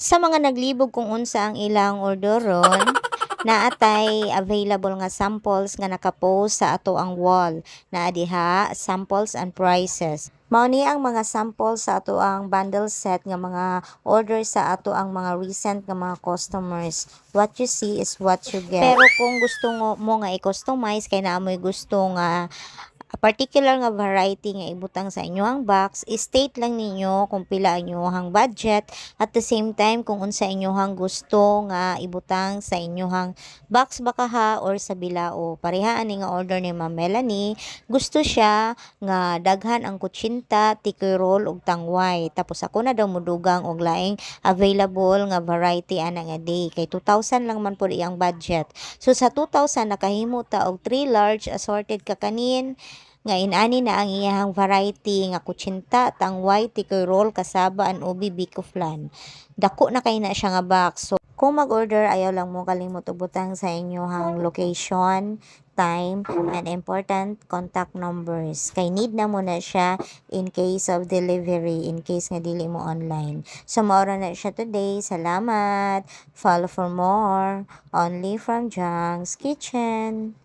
Sa mga naglibog kung unsa ang ilang orderon, naatay available nga samples nga nakapost sa ato ang wall. Naa diha samples and prices. Mao ni ang mga samples sa ato ang bundle set nga mga order sa ato ang mga recent nga mga customers. What you see is what you get. Pero kung gusto mo nga i-customize kay naamoy gusto nga particular nga variety nga ibutang sa inyohang box, state lang ninyo kung pila ang inyohang budget at the same time kung unsa inyohang gusto nga ibutang sa inyohang box bakaha or sa bilao. Pareha ani nga order ni Ma'am Melanie, gusto siya nga daghan ang kutsinta, tikoy roll ug tangway. Tapos ako na daw mudugang og laing available nga variety ana nga day kay 2,000 lang man pud iyang budget. So sa 2,000 nakahimo ta og 3 large assorted kakanin nga inani na ang iyahang variety nga kutsinta, tangway, tikoy roll, kasaba, an ubi, biko flan. Dako na kay na siya nga box. So, kung mag-order, ayaw lang mo kalimot ubutang sa inyohang location, time, and important contact numbers. Kay need na mo na siya in case of delivery, in case nga dili mo online. So, maura na siya today. Salamat. Follow for more. Only from Jang's Kitchen.